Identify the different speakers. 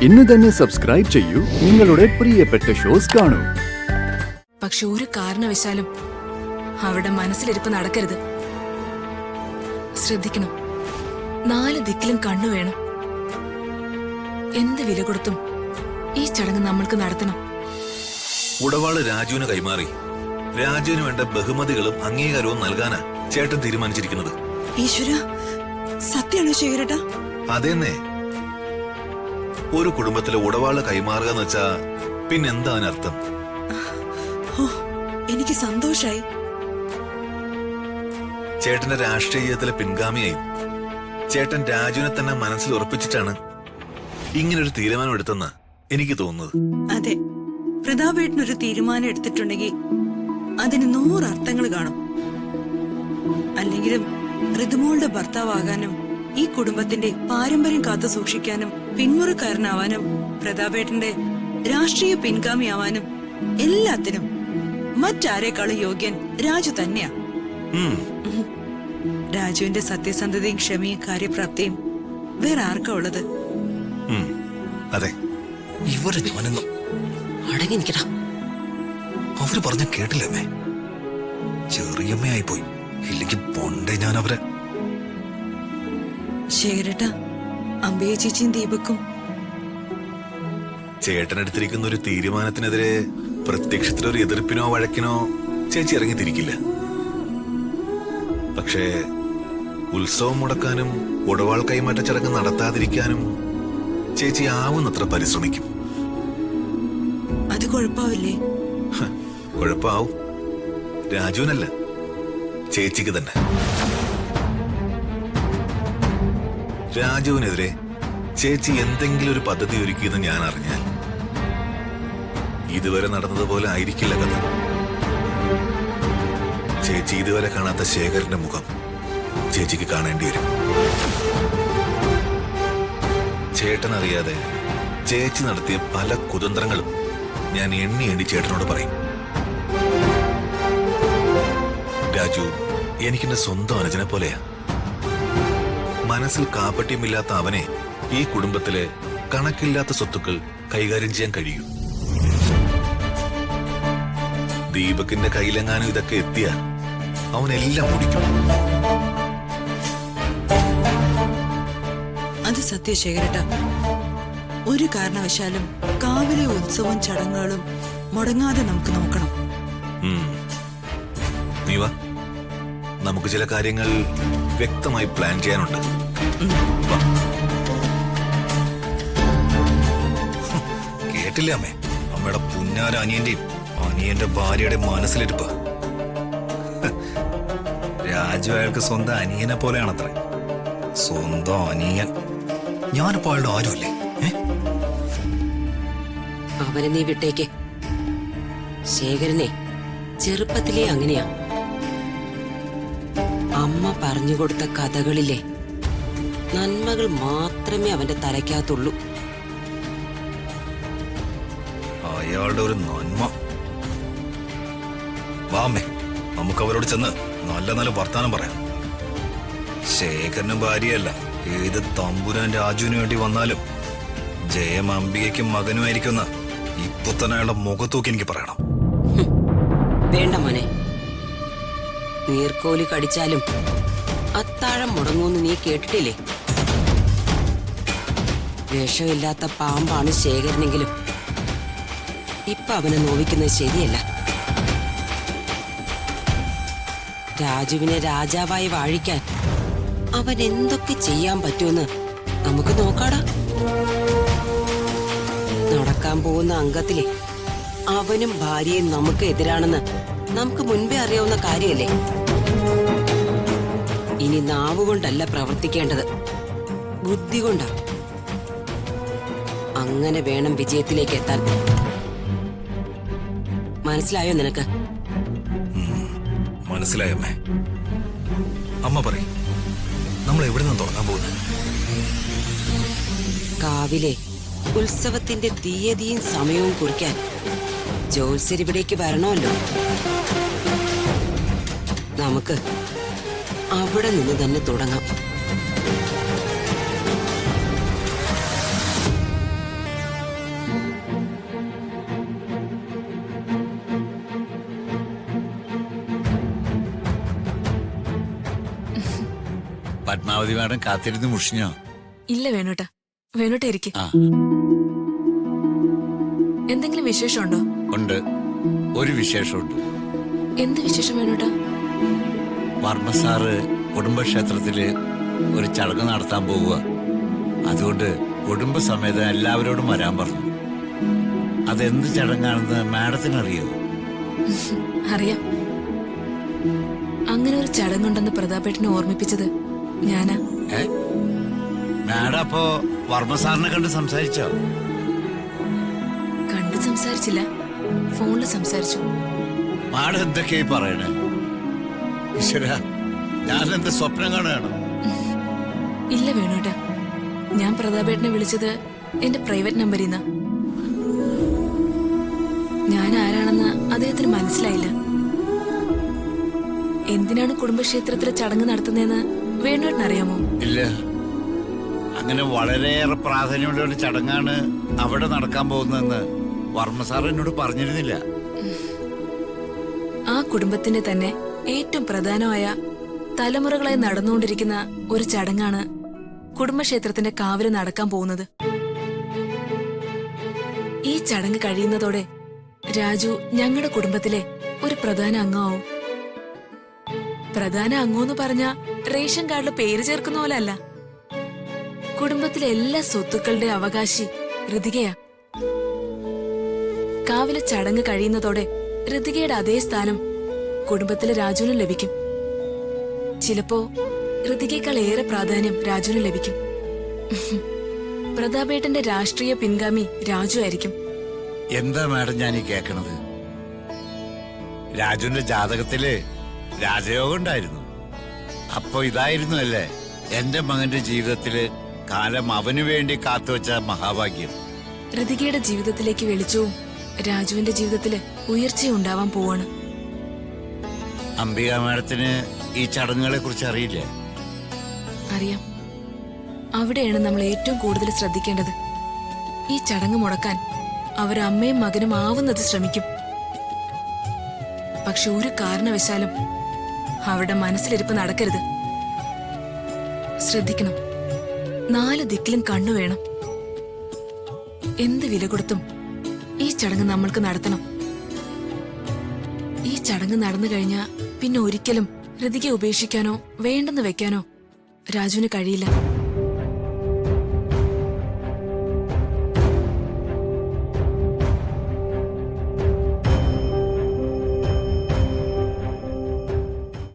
Speaker 1: ഇന്ന് തന്നെ സബ്സ്ക്രൈബ് ചെയ്യൂ, നിങ്ങളുടെ പ്രിയപ്പെട്ട ഷോസ് കാണൂ.
Speaker 2: പക്ഷെ ഒരു കാരണവശാലും അവരുടെ മനസ്സിലിരിപ്പ് നടക്കരുത്. ശ്രദ്ധിക്കണം, 4 ദിക്കിലും കണ്ണു വേണം. എന്ത് വില കൊടുത്തും ഈ ചടങ്ങ് നമ്മൾക്ക് നടത്തണം.
Speaker 3: ഉടവാള് രാജുവിന് കൈമാറി രാജുവിന് വേണ്ട ബഹുമതികളും അംഗീകാരവും നൽകാനാ ചേട്ടൻ തീരുമാനിച്ചിരിക്കുന്നത്.
Speaker 4: ഈശ്വര, സത്യാണോ ശേഖരേട്ടാ?
Speaker 3: അതെന്നെ. ഒരു കുടുംബത്തിലെ ഉടവാള് കൈമാറുക എന്ന് വെച്ചാ പിന്നെന്താ അതിനർത്ഥം?
Speaker 4: എനിക്ക് സന്തോഷായി.
Speaker 3: ചേട്ടന്റെ രാഷ്ട്രീയ ജീവിതത്തിലെ പിൻഗാമിയായി ചേട്ടൻ രാജുവിനെ തന്നെ മനസ്സിൽ ഉറപ്പിച്ചിട്ടാണ് ഇങ്ങനൊരു തീരുമാനം എടുത്തെന്ന് എനിക്ക് തോന്നുന്നത്.
Speaker 4: അതെ, പ്രതാപേട്ടനൊരു തീരുമാനം എടുത്തിട്ടുണ്ടെങ്കിൽ അതിന് 100 അർത്ഥങ്ങൾ കാണും. അല്ലെങ്കിലും ഋതുമോളുടെ ഭർത്താവാകാനും ഈ കുടുംബത്തിന്റെ പാരമ്പര്യം കാത്തു സൂക്ഷിക്കാനും പിന്മുറക്കാരനാവാനും പ്രതാപേട്ടന്റെ രാഷ്ട്രീയ പിൻഗാമിയാവാനും എല്ലാത്തിനും മറ്റാരേക്കാളും യോഗ്യൻ രാജു തന്നെയാ. രാജുവിന്റെ സത്യസന്ധതയും ക്ഷമയും കാര്യപ്രാപ്തിയും വേറെ ആർക്കാ ഉള്ളത്?
Speaker 3: അതെ,
Speaker 5: ഇവരെ ഞാനെന്നും അടങ്ങി നിൽക്കടാ. അവര് പറഞ്ഞ കേട്ടില്ലേ? ചെറിയമ്മയായി പോയി. ഇല്ലെങ്കിൽ പൊണ്ടേ ഞാൻ അവരെ.
Speaker 4: ശേഖരേട്ടാ, അമ്പയ ചേച്ചിയും ദീപക്കും
Speaker 3: ചേട്ടനെടുത്തിരിക്കുന്ന ഒരു തീരുമാനത്തിനെതിരെ പ്രത്യക്ഷത്തിലൊരു എതിർപ്പിനോ വഴക്കിനോ ചേച്ചി ഇറങ്ങി തിരിക്കില്ല. പക്ഷേ ഉത്സവം മുടക്കാനും ഉടവാൾ കൈമാറ്റ ചടങ്ങ് നടത്താതിരിക്കാനും ചേച്ചി ആവുന്നത്ര പരിശ്രമിക്കും.
Speaker 4: അത് കുഴപ്പാവില്ലേ?
Speaker 3: കുഴപ്പാവും. രാജുവിനല്ല, ചേച്ചിക്ക് തന്നെ. രാജുവിനെതിരെ ചേച്ചി എന്തെങ്കിലും ഒരു പദ്ധതി ഒരുക്കിയെന്ന് ഞാൻ അറിഞ്ഞാൽ ഇതുവരെ നടന്നതുപോലെ ആയിരിക്കില്ല കഥ. ചേച്ചി ഇതുവരെ കാണാത്ത ശേഖരന്റെ മുഖം ചേച്ചിക്ക് കാണേണ്ടി വരും. ചേട്ടനറിയാതെ ചേച്ചി നടത്തിയ പല കുതന്ത്രങ്ങളും ഞാൻ എണ്ണി ചേട്ടനോട് പറയും. രാജു എനിക്കെന്റെ സ്വന്തം അനുജനെ പോലെയാ. മനസ്സിൽ കാപ്പട്യമില്ലാത്ത അവനെ ഈ കുടുംബത്തിലെ കണക്കില്ലാത്ത സ്വത്തുക്കൾ കൈകാര്യം ചെയ്യാൻ കഴിയും. ദീപകിന്റെ കയ്യിലെങ്ങാനും ഇതൊക്കെ എത്തിയ അവനെല്ലാം മുടിക്കും.
Speaker 4: അത് സത്യശേഖരേട്ടാ, ഒരു കാരണവശാലും കാവിലെ ഉത്സവവും ചടങ്ങുകളും മുടങ്ങാതെ നമുക്ക് നോക്കണം.
Speaker 3: നീ വാ, നമുക്ക് ചില കാര്യങ്ങൾ വ്യക്തമായി പ്ലാൻ ചെയ്യാനുണ്ട്.
Speaker 5: കേട്ടില്ല അമ്മേ? അമ്മയുടെ പുന്നാര അനിയന്റെയും അനിയന്റെ ഭാര്യയുടെ മനസ്സിലിരിപ്പ്. രാജു അയാൾക്ക് സ്വന്തം അനിയനെ പോലെയാണത്രേ. സ്വന്തം അനിയൻ. ഞാനിപ്പോ അയാളുടെ ആരുമല്ലേ?
Speaker 6: അവനെ നീ വിട്ടേക്ക്. ശേഖരനെ ചെറുപ്പത്തിലേ അങ്ങനെയാ. അമ്മ പറഞ്ഞുകൊടുത്ത കഥകളിലെ നന്മകൾ മാത്രമേ അവന്റെ തലയ്ക്കകത്തുള്ളൂ.
Speaker 5: അയാളുടെ ഒരു നന്മ. വാമേ, നമുക്ക് അവരോട് ചെന്ന് നല്ല നല്ല വർത്താനം പറയാം. ശേഖരനും ഭാര്യയല്ല, ഏത് തമ്പുരാൻ രാജുവിന് വേണ്ടി വന്നാലും ജയം അംബികയ്ക്കും മകനുമായിരിക്കുന്ന ഇപ്പൊ തന്നെ അയാളുടെ മുഖത്തൂക്കി എനിക്ക് പറയണം.
Speaker 6: വേണ്ട മോനെ, നീർക്കോലി കടിച്ചാലും അത്താഴം മുടങ്ങൂന്ന് നീ കേട്ടിട്ടില്ലേ? വിഷമില്ലാത്ത പാമ്പാണ് ശേഖരനെങ്കിലും ഇപ്പൊ അവനെ നോവിക്കുന്നത് ശരിയല്ല. രാജുവിനെ രാജാവായി വാഴിക്കാൻ അവൻ എന്തൊക്കെ ചെയ്യാൻ പറ്റുമെന്ന് നമുക്ക് നോക്കാടാ. നടക്കാൻ പോകുന്ന അംഗത്തിലെ അവനും ഭാര്യയും നമുക്ക് എതിരാണെന്ന് നമുക്ക് മുൻപേ അറിയാവുന്ന കാര്യമല്ലേ? ഇനി നാവുകൊണ്ടല്ല പ്രവർത്തിക്കേണ്ടത്, ബുദ്ധി കൊണ്ടാ. അങ്ങനെ വേണം വിജയത്തിലേക്ക് എത്താൻ. മനസ്സിലായോ നിനക്ക്?
Speaker 5: മനസ്സിലായമ്മേ. അമ്മ പറയും, നമ്മൾ എവിടെ നിന്ന് തുടങ്ങാൻ പോകുന്നത്?
Speaker 6: കാവിലെ ഉത്സവത്തിന്റെ തീയതിയും സമയവും കുറിക്കാൻ ജോത്സ്യരിവിടേക്ക് വരണമല്ലോ. നമുക്ക് അവിടെ നിന്ന് തന്നെ തുടങ്ങാം.
Speaker 7: പത്മാവതി മാഡം കാത്തിരുന്ന് മുഷിഞ്ഞോ?
Speaker 2: ഇല്ല വേണുട്ടാ, വേണുട്ട ഇരിക്കെ.
Speaker 7: ആ
Speaker 2: എന്തെങ്കിലും വിശേഷമുണ്ടോ?
Speaker 7: ഉണ്ട്, ഒരു വിശേഷമുണ്ട്.
Speaker 2: എന്ത് വിശേഷം വേണുട്ടാ?
Speaker 7: വർമ്മ സാറ് കുടുംബക്ഷേത്രത്തില് ഒരു ചടങ്ങ് നടത്താൻ പോവുക. അതുകൊണ്ട് കുടുംബസമേതം എല്ലാവരോടും വരാൻ പറഞ്ഞു. അതെന്ത് ചടങ്ങാണെന്ന് മാഡത്തിനറിയോ?
Speaker 2: അറിയാം. അങ്ങനെ ഒരു ചടങ്ങുണ്ടെന്ന് പ്രതാപേട്ടനെ ഓർമ്മിപ്പിച്ചത് ഞാനാ.
Speaker 7: മാഡം അപ്പോ വർമ്മ സാറിനെ കണ്ട് സംസാരിച്ചോ?
Speaker 2: കണ്ട് സംസാരിച്ചില്ല, ഫോണിൽ സംസാരിച്ചു.
Speaker 7: മാഡം എന്തൊക്കെയായി പറയണേ? ഈശ്വരാ, ഞാനെന്ത് സ്വപ്നം കാണുകയാണോ?
Speaker 2: ഇല്ല വേണുട്ടാ, ഞാൻ പ്രതാപേട്ടനെ വിളിച്ചത് എന്റെ പ്രൈവറ്റ് നമ്പറിൽ നിന്നാ. ഞാൻ ആരാണെന്ന് അദ്ദേഹത്തിന് മനസ്സിലായില്ല. എന്തിനാണ് കുടുംബക്ഷേത്രത്തിലെ ചടങ്ങ് നടത്തുന്നതെന്ന് വേണുവേട്ടന് അറിയാമോ?
Speaker 7: ഇല്ല, അങ്ങനെ വളരെയേറെ പ്രാധാന്യമുള്ള ഒരു ചടങ്ങാണ് അവിടെ നടക്കാൻ പോകുന്നതെന്ന് വർമ്മ സാർ എന്നോട് പറഞ്ഞിരുന്നില്ല.
Speaker 2: ആ കുടുംബത്തിന്റെ തന്നെ ഏറ്റവും പ്രധാനമായ തലമുറകളായി നടന്നുകൊണ്ടിരിക്കുന്ന ഒരു ചടങ്ങാണ് കുടുംബക്ഷേത്രത്തിന്റെ കാവില് നടക്കാൻ പോകുന്നത്. ഈ ചടങ്ങ് കഴിയുന്നതോടെ രാജു ഞങ്ങളുടെ കുടുംബത്തിലെ ഒരു പ്രധാന അംഗമാവും. പ്രധാന അംഗമെന്ന് പറഞ്ഞ റേഷൻ കാർഡിൽ പേര് ചേർക്കുന്ന പോലെ അല്ല. കുടുംബത്തിലെ എല്ലാ സ്വത്തുക്കളുടെ അവകാശി ഋതികയാ. കാവിലെ ചടങ്ങ് കഴിയുന്നതോടെ ഋതികയുടെ അതേ സ്ഥാനം കുടുംബത്തിലെ രാജുവിനും ലഭിക്കും. ചിലപ്പോ ഋതികയേക്കാൾ ഏറെ പ്രാധാന്യം രാജുവിന് ലഭിക്കും. പ്രതാപേട്ടന്റെ രാഷ്ട്രീയ പിൻഗാമി രാജു ആയിരിക്കും.
Speaker 7: എന്താ മാഡം ഞാൻ ഈ കേക്കണത്? രാജുവിന്റെ ജാതകത്തില് രാജയോഗം ഉണ്ടായിരുന്നു. അപ്പൊ ഇതായിരുന്നു അല്ലേ എന്റെ മകന്റെ ജീവിതത്തില് കാലം അവനു വേണ്ടി കാത്തുവച്ച മഹാഭാഗ്യം.
Speaker 2: ഋതികയുടെ ജീവിതത്തിലേക്ക് വെളിച്ചവും രാജുവിന്റെ ജീവിതത്തില് ഉയർച്ചയും ഉണ്ടാവാൻ പോവാണ്.
Speaker 7: അംബിക മാഡത്തിന് ഈ ചടങ്ങുകളെ കുറിച്ച് അറിയില്ലേ?
Speaker 2: അറിയാം. അവിടെയാണ് നമ്മൾ ഏറ്റവും കൂടുതൽ ശ്രദ്ധിക്കേണ്ടത്. ഈ ചടങ്ങ് മുടക്കാൻ അവർ അമ്മയും മകനും ആവുന്നത് ശ്രമിക്കും. പക്ഷെ ഒരു കാരണവശാലും അവരുടെ മനസ്സിലിരിപ്പ് നടക്കരുത്. ശ്രദ്ധിക്കണം, 4 ദിക്കിലും കണ്ണു വേണം. എന്ത് വില കൊടുത്തും ഈ ചടങ്ങ് നമ്മൾക്ക് നടത്തണം. ഈ ചടങ്ങ് നടന്നു കഴിഞ്ഞാൽ പിന്നെ ഒരിക്കലും ഋതികയെ ഉപേക്ഷിക്കാനോ വേണ്ടെന്ന് വെക്കാനോ രാജുവിന് കഴിയില്ല.